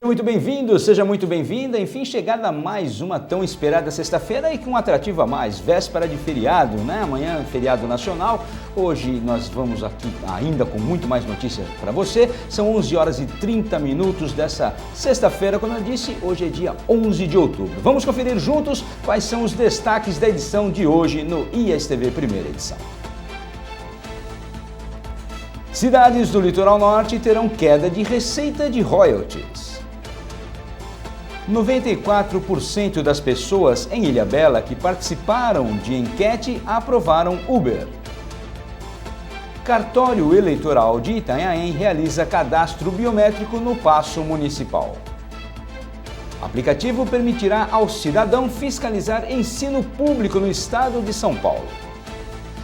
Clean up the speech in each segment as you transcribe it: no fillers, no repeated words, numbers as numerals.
Muito bem-vindo, seja muito bem-vinda. Enfim, chegada mais uma tão esperada sexta-feira e com um atrativo a mais, véspera de feriado, né? Amanhã feriado nacional. Hoje nós vamos aqui ainda com muito mais notícias para você. São 11 horas e 30 minutos dessa sexta-feira, como eu disse, hoje é dia 11 de outubro. Vamos conferir juntos quais são os destaques da edição de hoje no ISTV Primeira Edição. Cidades do litoral norte terão queda de receita de royalties. 94% das pessoas em Ilhabela que participaram de enquete aprovaram Uber. Cartório Eleitoral de Itanhaém realiza cadastro biométrico no Paço Municipal. Aplicativo permitirá ao cidadão fiscalizar ensino público no estado de São Paulo.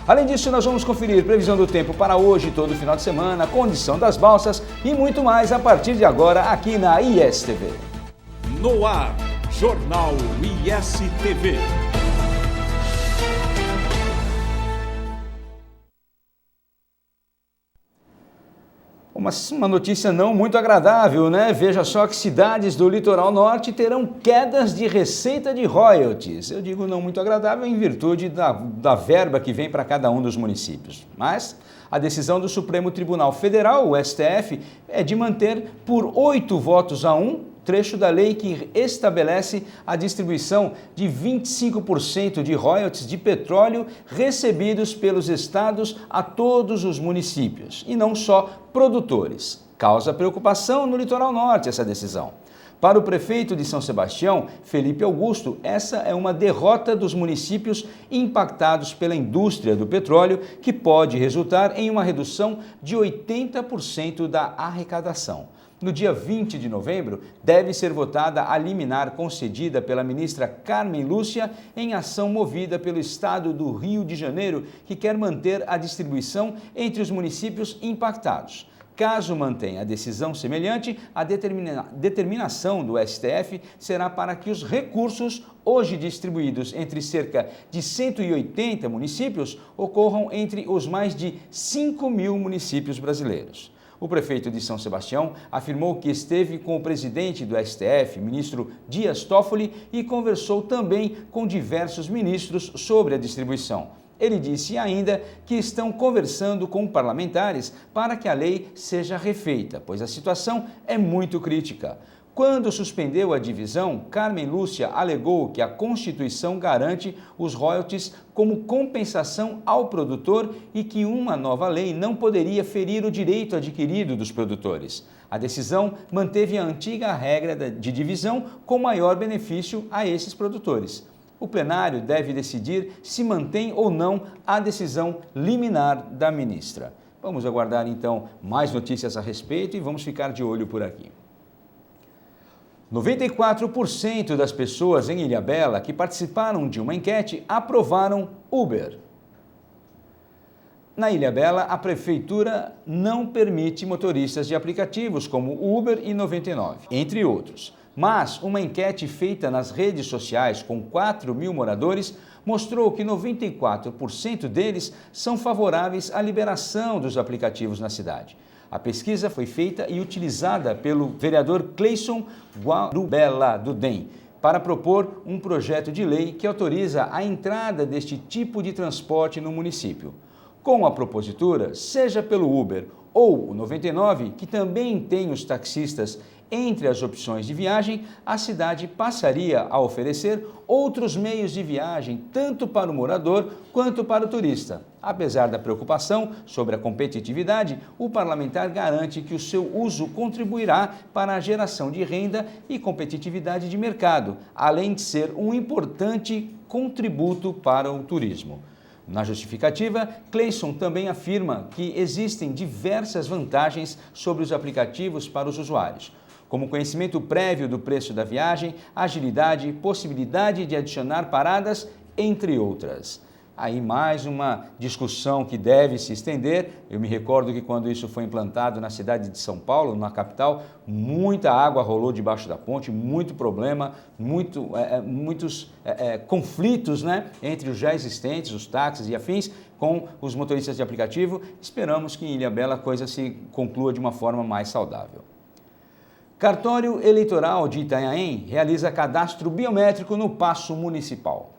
Além disso, nós vamos conferir previsão do tempo para hoje, todo o final de semana, condição das balsas e muito mais a partir de agora aqui na ISTV. No ar, Jornal ISTV. Uma notícia não muito agradável, né? Veja só que cidades do litoral norte terão quedas de receita de royalties. Eu digo não muito agradável em virtude da verba que vem para cada um dos municípios. Mas a decisão do Supremo Tribunal Federal, o STF, é de manter por 8 votos a 1 trecho da lei que estabelece a distribuição de 25% de royalties de petróleo recebidos pelos estados a todos os municípios, e não só produtores. Causa preocupação no litoral norte essa decisão. Para o prefeito de São Sebastião, Felipe Augusto, essa é uma derrota dos municípios impactados pela indústria do petróleo, que pode resultar em uma redução de 80% da arrecadação. No dia 20 de novembro, deve ser votada a liminar concedida pela ministra Carmen Lúcia em ação movida pelo Estado do Rio de Janeiro, que quer manter a distribuição entre os municípios impactados. Caso mantenha a decisão semelhante, a determinação do STF será para que os recursos, hoje distribuídos entre cerca de 180 municípios, ocorram entre os mais de 5 mil municípios brasileiros. O prefeito de São Sebastião afirmou que esteve com o presidente do STF, ministro Dias Toffoli, e conversou também com diversos ministros sobre a distribuição. Ele disse ainda que estão conversando com parlamentares para que a lei seja refeita, pois a situação é muito crítica. Quando suspendeu a divisão, Carmen Lúcia alegou que a Constituição garante os royalties como compensação ao produtor e que uma nova lei não poderia ferir o direito adquirido dos produtores. A decisão manteve a antiga regra de divisão com maior benefício a esses produtores. O plenário deve decidir se mantém ou não a decisão liminar da ministra. Vamos aguardar então mais notícias a respeito e vamos ficar de olho por aqui. 94% das pessoas em Ilhabela que participaram de uma enquete aprovaram Uber. Na Ilhabela, a prefeitura não permite motoristas de aplicativos como Uber e 99, entre outros. Mas uma enquete feita nas redes sociais com 4 mil moradores mostrou que 94% deles são favoráveis à liberação dos aplicativos na cidade. A pesquisa foi feita e utilizada pelo vereador Cleison Guarubella, do DEM, para propor um projeto de lei que autoriza a entrada deste tipo de transporte no município. Com a propositura, seja pelo Uber ou o 99, que também tem os taxistas entre as opções de viagem, a cidade passaria a oferecer outros meios de viagem, tanto para o morador quanto para o turista. Apesar da preocupação sobre a competitividade, o parlamentar garante que o seu uso contribuirá para a geração de renda e competitividade de mercado, além de ser um importante contributo para o turismo. Na justificativa, Cleison também afirma que existem diversas vantagens sobre os aplicativos para os usuários, como conhecimento prévio do preço da viagem, agilidade, possibilidade de adicionar paradas, entre outras. Aí mais uma discussão que deve se estender. Eu me recordo que quando isso foi implantado na cidade de São Paulo, na capital, muita água rolou debaixo da ponte, muito problema, muitos conflitos, né, entre os já existentes, os táxis e afins, com os motoristas de aplicativo. Esperamos que em Ilhabela a coisa se conclua de uma forma mais saudável. Cartório Eleitoral de Itanhaém realiza cadastro biométrico no Paço Municipal.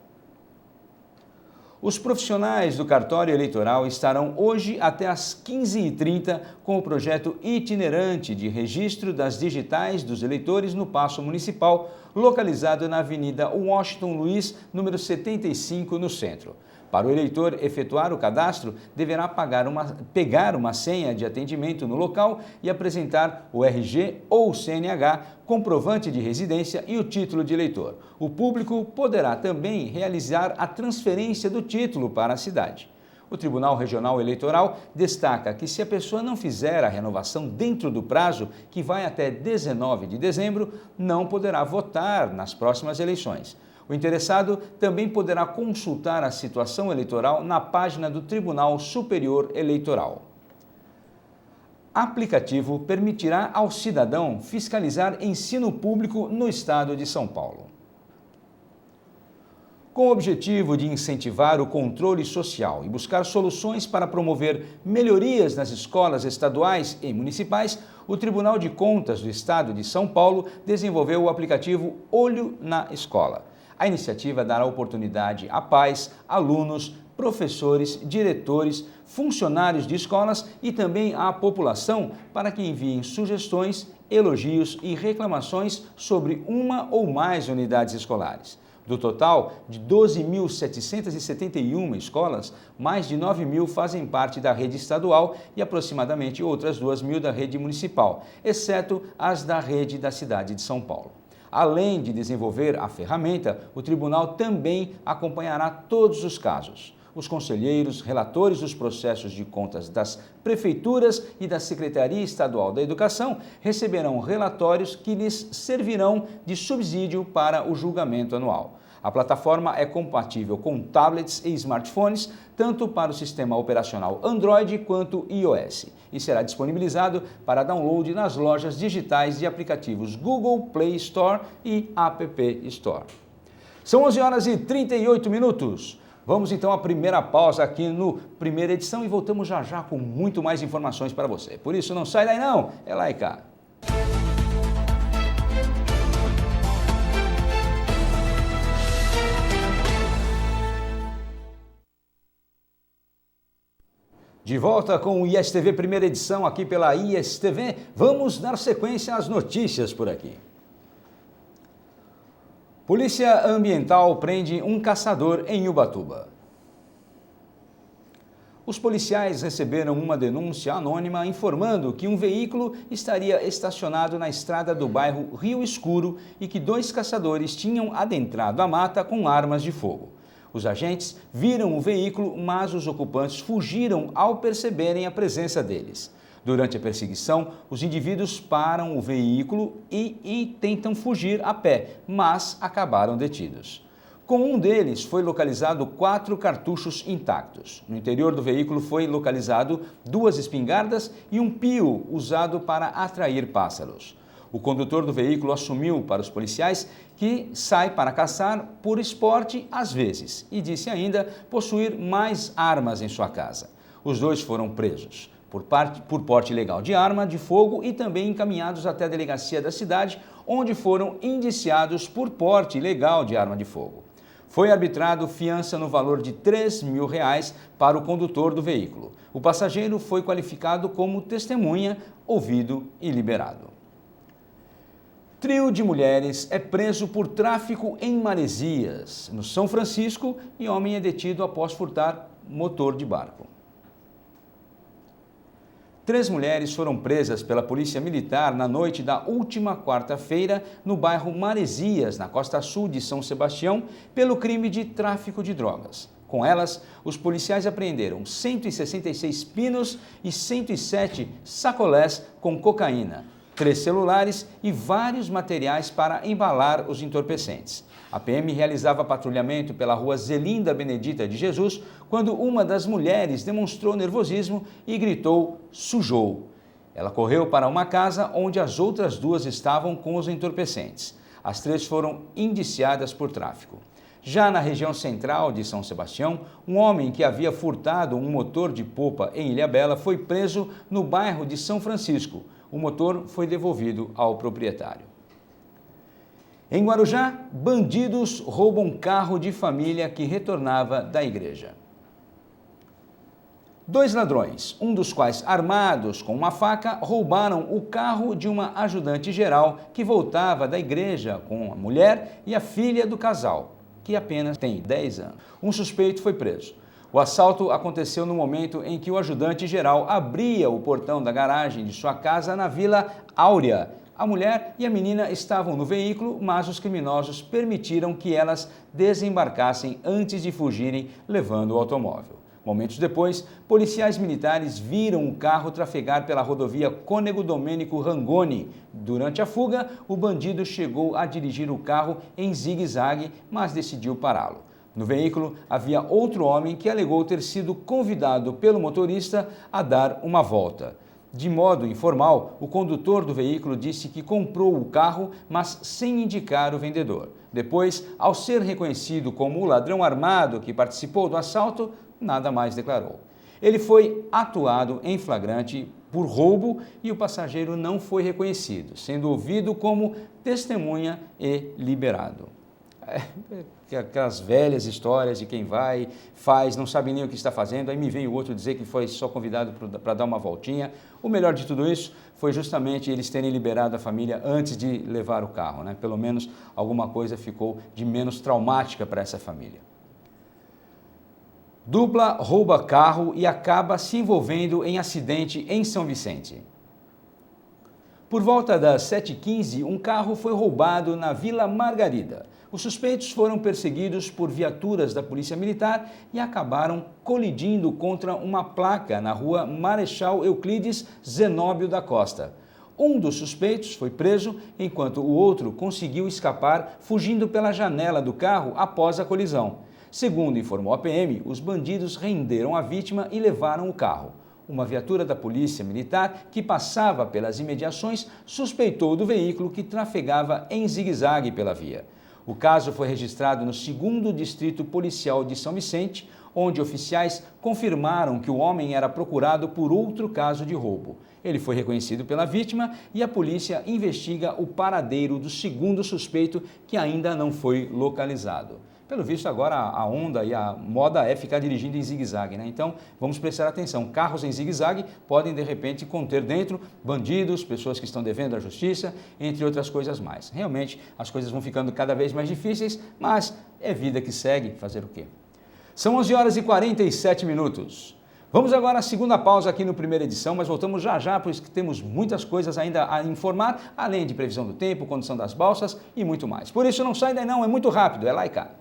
Os profissionais do cartório eleitoral estarão hoje até às 15h30 com o projeto itinerante de registro das digitais dos eleitores no Paço Municipal, localizado na Avenida Washington Luiz, número 75, no centro. Para o eleitor efetuar o cadastro, deverá pegar uma senha de atendimento no local e apresentar o RG ou CNH, comprovante de residência e o título de eleitor. O público poderá também realizar a transferência do título para a cidade. O Tribunal Regional Eleitoral destaca que se a pessoa não fizer a renovação dentro do prazo, que vai até 19 de dezembro, não poderá votar nas próximas eleições. O interessado também poderá consultar a situação eleitoral na página do Tribunal Superior Eleitoral. Aplicativo permitirá ao cidadão fiscalizar ensino público no estado de São Paulo. Com o objetivo de incentivar o controle social e buscar soluções para promover melhorias nas escolas estaduais e municipais, o Tribunal de Contas do Estado de São Paulo desenvolveu o aplicativo Olho na Escola. A iniciativa dará oportunidade a pais, alunos, professores, diretores, funcionários de escolas e também à população para que enviem sugestões, elogios e reclamações sobre uma ou mais unidades escolares. Do total de 12.771 escolas, mais de 9.000 fazem parte da rede estadual e aproximadamente outras 2.000 da rede municipal, exceto as da rede da cidade de São Paulo. Além de desenvolver a ferramenta, o tribunal também acompanhará todos os casos. Os conselheiros, relatores dos processos de contas das prefeituras e da Secretaria Estadual da Educação receberão relatórios que lhes servirão de subsídio para o julgamento anual. A plataforma é compatível com tablets e smartphones, tanto para o sistema operacional Android quanto iOS, e será disponibilizado para download nas lojas digitais de aplicativos Google Play Store e App Store. São 11h38. Vamos então à primeira pausa aqui no Primeira Edição e voltamos já já com muito mais informações para você. Por isso não sai daí não, é lá e cá. De volta com o ISTV Primeira Edição aqui pela ISTV, vamos dar sequência às notícias por aqui. Polícia Ambiental prende um caçador em Ubatuba. Os policiais receberam uma denúncia anônima informando que um veículo estaria estacionado na estrada do bairro Rio Escuro e que 2 caçadores tinham adentrado a mata com armas de fogo. Os agentes viram o veículo, mas os ocupantes fugiram ao perceberem a presença deles. Durante a perseguição, os indivíduos param o veículo e tentam fugir a pé, mas acabaram detidos. Com um deles foi localizado 4 cartuchos intactos. No interior do veículo foi localizado 2 espingardas e um pio usado para atrair pássaros. O condutor do veículo assumiu para os policiais que sai para caçar por esporte às vezes e disse ainda possuir mais armas em sua casa. Os 2 foram presos por porte ilegal de arma de fogo e também encaminhados até a delegacia da cidade, onde foram indiciados por porte ilegal de arma de fogo. Foi arbitrado fiança no valor de R$3.000 para o condutor do veículo. O passageiro foi qualificado como testemunha, ouvido e liberado. Trio de mulheres é preso por tráfico em Maresias, no São Francisco, e homem é detido após furtar motor de barco. 3 mulheres foram presas pela Polícia Militar na noite da última quarta-feira no bairro Maresias, na costa sul de São Sebastião, pelo crime de tráfico de drogas. Com elas, os policiais apreenderam 166 pinos e 107 sacolés com cocaína, 3 celulares e vários materiais para embalar os entorpecentes. A PM realizava patrulhamento pela rua Zelinda Benedita de Jesus quando uma das mulheres demonstrou nervosismo e gritou "sujou". Ela correu para uma casa onde as outras 2 estavam com os entorpecentes. As 3 foram indiciadas por tráfico. Já na região central de São Sebastião, um homem que havia furtado um motor de popa em Ilhabela foi preso no bairro de São Francisco. o motor foi devolvido ao proprietário. Em Guarujá, bandidos roubam carro de família que retornava da igreja. 2 ladrões, um dos quais armados com uma faca, roubaram o carro de uma ajudante geral que voltava da igreja com a mulher e a filha do casal, que apenas tem 10 anos. Um suspeito foi preso. O assalto aconteceu no momento em que o ajudante geral abria o portão da garagem de sua casa na Vila Áurea. A mulher e a menina estavam no veículo, mas os criminosos permitiram que elas desembarcassem antes de fugirem, levando o automóvel. Momentos depois, policiais militares viram o carro trafegar pela rodovia Cônego Domênico Rangoni. Durante a fuga, o bandido chegou a dirigir o carro em zigue-zague, mas decidiu pará-lo. No veículo, havia outro homem que alegou ter sido convidado pelo motorista a dar uma volta. De modo informal, o condutor do veículo disse que comprou o carro, mas sem indicar o vendedor. Depois, ao ser reconhecido como o ladrão armado que participou do assalto, nada mais declarou. Ele foi atuado em flagrante por roubo e o passageiro não foi reconhecido, sendo ouvido como testemunha e liberado. Aquelas velhas histórias de quem vai, faz, não sabe nem o que está fazendo, aí me vem o outro dizer que foi só convidado para dar uma voltinha. O melhor de tudo isso foi justamente eles terem liberado a família antes de levar o carro, né? Pelo menos alguma coisa ficou de menos traumática para essa família. Dupla rouba carro e acaba se envolvendo em acidente em São Vicente. Por volta das 7h15, um carro foi roubado na Vila Margarida. Os suspeitos foram perseguidos por viaturas da Polícia Militar e acabaram colidindo contra uma placa na rua Marechal Euclides Zenóbio da Costa. Um dos suspeitos foi preso, enquanto o outro conseguiu escapar fugindo pela janela do carro após a colisão. Segundo informou a PM, os bandidos renderam a vítima e levaram o carro. Uma viatura da Polícia Militar que passava pelas imediações suspeitou do veículo que trafegava em zigue-zague pela via. O caso foi registrado no 2º Distrito Policial de São Vicente, onde oficiais confirmaram que o homem era procurado por outro caso de roubo. Ele foi reconhecido pela vítima e a polícia investiga o paradeiro do segundo suspeito, que ainda não foi localizado. Pelo visto, agora a onda e a moda é ficar dirigindo em zigue-zague, né? Então, vamos prestar atenção. Carros em zigue-zague podem, de repente, conter dentro bandidos, pessoas que estão devendo à justiça, entre outras coisas mais. Realmente, as coisas vão ficando cada vez mais difíceis, mas é vida que segue. Fazer o quê? São 11h47. Vamos agora à segunda pausa aqui no Primeira Edição, mas voltamos já já, pois temos muitas coisas ainda a informar, além de previsão do tempo, condição das balsas e muito mais. Por isso, não sai daí não, é muito rápido, é lá e cá.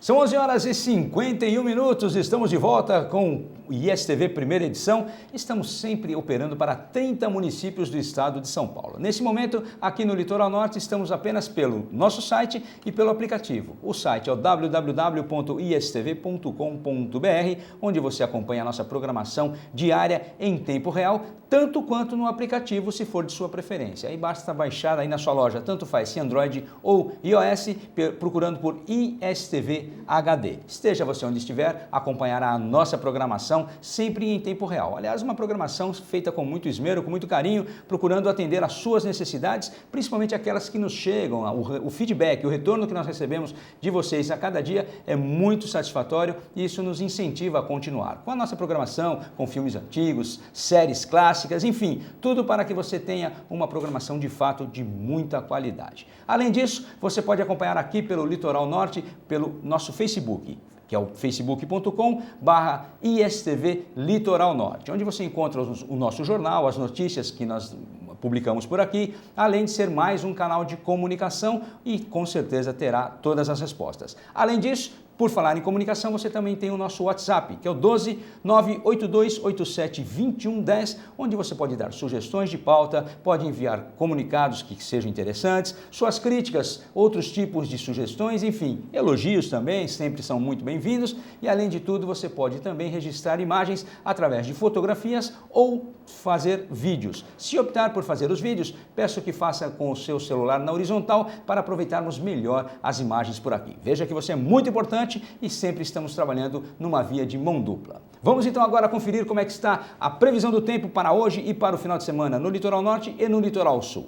São 11h51, estamos de volta com o ISTV Primeira Edição. Estamos sempre operando para 30 municípios do estado de São Paulo. Nesse momento, aqui no Litoral Norte, estamos apenas pelo nosso site e pelo aplicativo. O site é o www.istv.com.br, onde você acompanha a nossa programação diária em tempo real, tanto quanto no aplicativo, se for de sua preferência. Aí basta baixar aí na sua loja, tanto faz se Android ou iOS, procurando por ISTV HD. Esteja você onde estiver, acompanhará a nossa programação sempre em tempo real. Aliás, uma programação feita com muito esmero, com muito carinho, procurando atender às suas necessidades, principalmente aquelas que nos chegam. O feedback, o retorno que nós recebemos de vocês a cada dia é muito satisfatório e isso nos incentiva a continuar com a nossa programação, com filmes antigos, séries clássicas, enfim, tudo para que você tenha uma programação de fato de muita qualidade. Além disso, você pode acompanhar aqui pelo Litoral Norte, pelo nosso Facebook, que é o facebook.com/ISTV Litoral Norte, onde você encontra o nosso jornal, as notícias que nós publicamos por aqui, além de ser mais um canal de comunicação e com certeza terá todas as respostas. Além disso, Por falar em comunicação, você também tem o nosso WhatsApp, que é o 12 98287 2110, onde você pode dar sugestões de pauta, pode enviar comunicados que sejam interessantes, suas críticas, outros tipos de sugestões, enfim, elogios também, sempre são muito bem-vindos. E além de tudo, você pode também registrar imagens através de fotografias ou fazer vídeos. Se optar por fazer os vídeos, peço que faça com o seu celular na horizontal para aproveitarmos melhor as imagens por aqui. Veja que você é muito importante e sempre estamos trabalhando numa via de mão dupla. Vamos então agora conferir como é que está a previsão do tempo para hoje e para o final de semana no litoral norte e no litoral sul.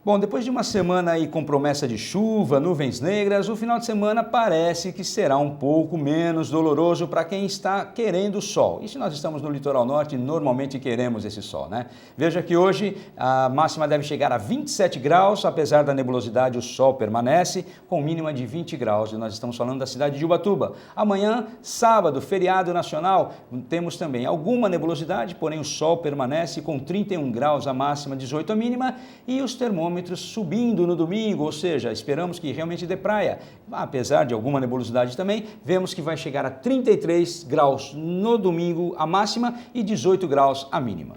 Bom, depois de uma semana aí com promessa de chuva, nuvens negras, o final de semana parece que será um pouco menos doloroso para quem está querendo sol. E se nós estamos no litoral norte, normalmente queremos esse sol, né? Veja que hoje a máxima deve chegar a 27 graus, apesar da nebulosidade, o sol permanece com mínima de 20 graus. E nós estamos falando da cidade de Ubatuba. Amanhã, sábado, feriado nacional, temos também alguma nebulosidade, porém o sol permanece com 31 graus a máxima, 18 a mínima, e os termômetros subindo no domingo, ou seja, esperamos que realmente dê praia. Apesar de alguma nebulosidade também, vemos que vai chegar a 33 graus no domingo a máxima e 18 graus a mínima.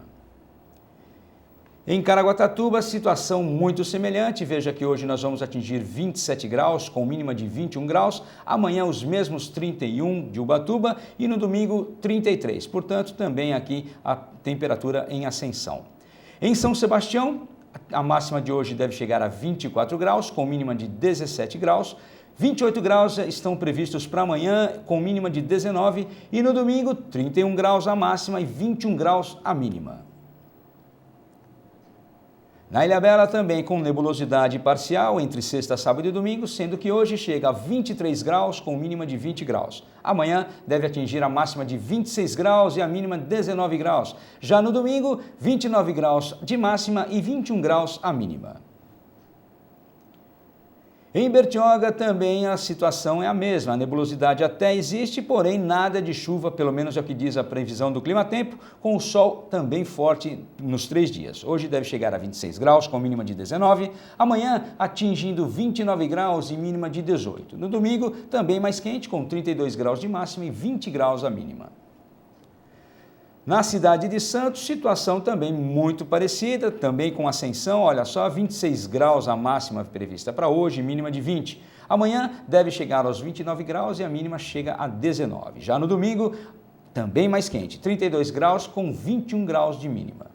Em Caraguatatuba, situação muito semelhante. Veja que hoje nós vamos atingir 27 graus, com mínima de 21 graus. Amanhã os mesmos 31 de Ubatuba e no domingo 33. Portanto, também aqui a temperatura em ascensão. Em São Sebastião, a máxima de hoje deve chegar a 24 graus, com mínima de 17 graus. 28 graus estão previstos para amanhã, com mínima de 19. E no domingo, 31 graus a máxima e 21 graus a mínima. Na Ilhabela também com nebulosidade parcial entre sexta, sábado e domingo, sendo que hoje chega a 23 graus com mínima de 20 graus. Amanhã deve atingir a máxima de 26 graus e a mínima 19 graus. Já no domingo, 29 graus de máxima e 21 graus a mínima. Em Bertioga também a situação é a mesma, a nebulosidade até existe, porém nada de chuva, pelo menos é o que diz a previsão do clima-tempo, com o sol também forte nos 3 dias. Hoje deve chegar a 26 graus com mínima de 19, amanhã atingindo 29 graus e mínima de 18. No domingo também mais quente, com 32 graus de máxima e 20 graus a mínima. Na cidade de Santos, situação também muito parecida, também com ascensão, olha só, 26 graus a máxima prevista para hoje, mínima de 20. Amanhã deve chegar aos 29 graus e a mínima chega a 19. Já no domingo, também mais quente, 32 graus com 21 graus de mínima.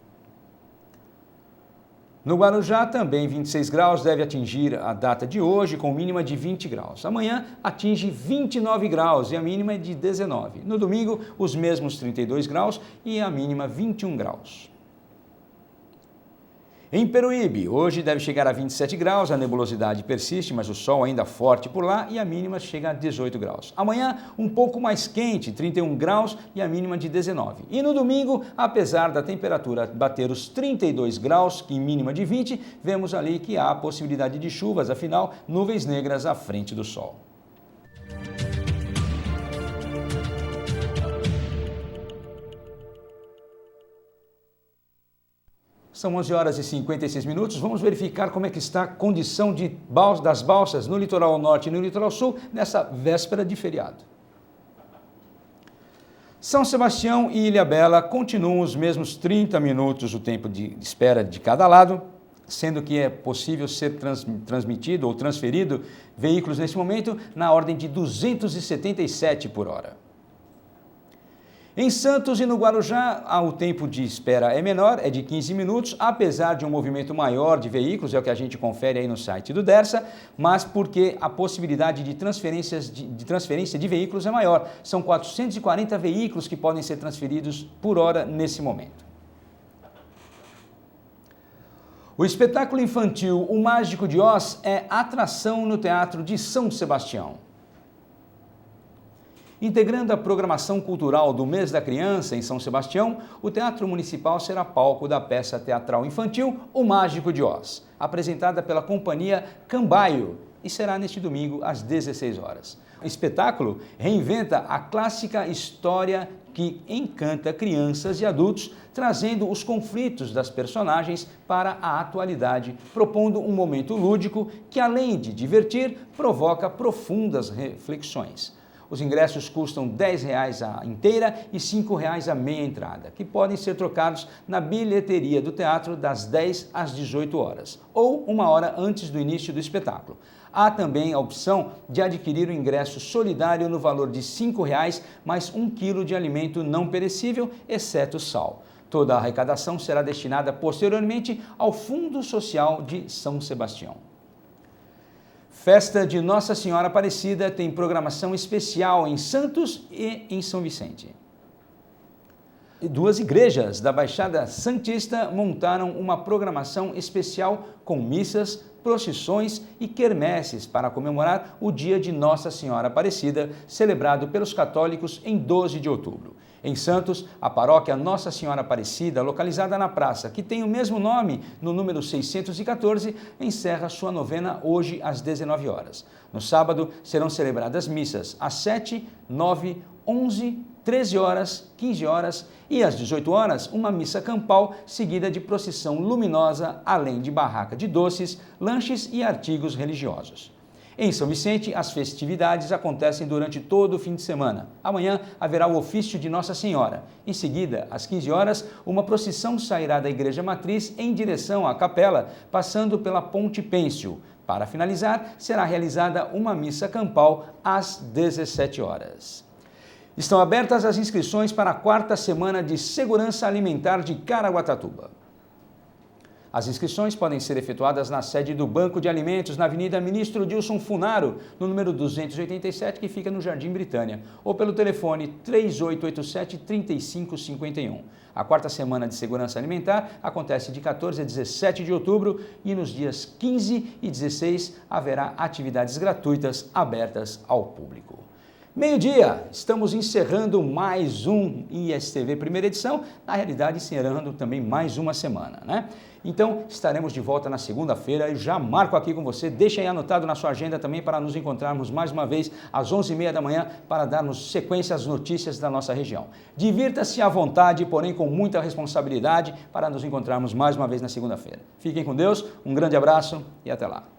No Guarujá, também 26 graus, deve atingir a data de hoje, com mínima de 20 graus. Amanhã, atinge 29 graus e a mínima é de 19. No domingo, os mesmos 32 graus e a mínima 21 graus. Em Peruíbe, hoje deve chegar a 27 graus, a nebulosidade persiste, mas o sol ainda forte por lá e a mínima chega a 18 graus. Amanhã, um pouco mais quente, 31 graus e a mínima de 19. E no domingo, apesar da temperatura bater os 32 graus e mínima de 20, vemos ali que há a possibilidade de chuvas, afinal, nuvens negras à frente do sol. São 11 horas e 56 minutos. Vamos verificar como é que está a condição das balsas no litoral norte e no litoral sul nessa véspera de feriado. São Sebastião e Ilhabela continuam os mesmos 30 minutos o tempo de espera de cada lado, sendo que é possível ser transmitido ou transferido veículos nesse momento na ordem de 277 por hora. Em Santos e no Guarujá, o tempo de espera é menor, é de 15 minutos, apesar de um movimento maior de veículos, é o que a gente confere aí no site do Dersa, mas porque a possibilidade de transferência de veículos é maior. São 440 veículos que podem ser transferidos por hora nesse momento. O espetáculo infantil O Mágico de Oz é atração no Teatro de São Sebastião. Integrando a programação cultural do Mês da Criança em São Sebastião, o Teatro Municipal será palco da peça teatral infantil O Mágico de Oz, apresentada pela companhia Cambaio, e será neste domingo às 16 horas. O espetáculo reinventa a clássica história que encanta crianças e adultos, trazendo os conflitos das personagens para a atualidade, propondo um momento lúdico que, além de divertir, provoca profundas reflexões. Os ingressos custam R$ 10 a inteira e R$ 5 a meia entrada, que podem ser trocados na bilheteria do teatro das 10 às 18 horas, ou uma hora antes do início do espetáculo. Há também a opção de adquirir o ingresso solidário no valor de R$ 5 mais 1 quilo de alimento não perecível, exceto sal. Toda a arrecadação será destinada posteriormente ao Fundo Social de São Sebastião. Festa de Nossa Senhora Aparecida tem programação especial em Santos e em São Vicente. Duas igrejas da Baixada Santista montaram uma programação especial com missas, procissões e quermesses para comemorar o dia de Nossa Senhora Aparecida, celebrado pelos católicos em 12 de outubro. Em Santos, a paróquia Nossa Senhora Aparecida, localizada na praça, que tem o mesmo nome, no número 614, encerra sua novena hoje às 19 horas. No sábado, serão celebradas missas às 7, 9, 11, 13 horas, 15 horas e às 18 horas, uma missa campal seguida de procissão luminosa, além de barraca de doces, lanches e artigos religiosos. Em São Vicente, as festividades acontecem durante todo o fim de semana. Amanhã haverá o ofício de Nossa Senhora. Em seguida, às 15 horas, uma procissão sairá da Igreja Matriz em direção à capela, passando pela Ponte Pêncio. Para finalizar, será realizada uma missa campal às 17 horas. Estão abertas as inscrições para a 4ª Semana de Segurança Alimentar de Caraguatatuba. As inscrições podem ser efetuadas na sede do Banco de Alimentos, na Avenida Ministro Dilson Funaro, no número 287, que fica no Jardim Britânia, ou pelo telefone 3887-3551. A 4ª Semana de Segurança Alimentar acontece de 14 a 17 de outubro e nos dias 15 e 16 haverá atividades gratuitas abertas ao público. Meio-dia, estamos encerrando mais um ISTV primeira edição, na realidade encerrando também mais uma semana, né? Então, estaremos de volta na segunda-feira e já marco aqui com você, deixa aí anotado na sua agenda também para nos encontrarmos mais uma vez às 11h30 da manhã para darmos sequência às notícias da nossa região. Divirta-se à vontade, porém com muita responsabilidade, para nos encontrarmos mais uma vez na segunda-feira. Fiquem com Deus, um grande abraço e até lá.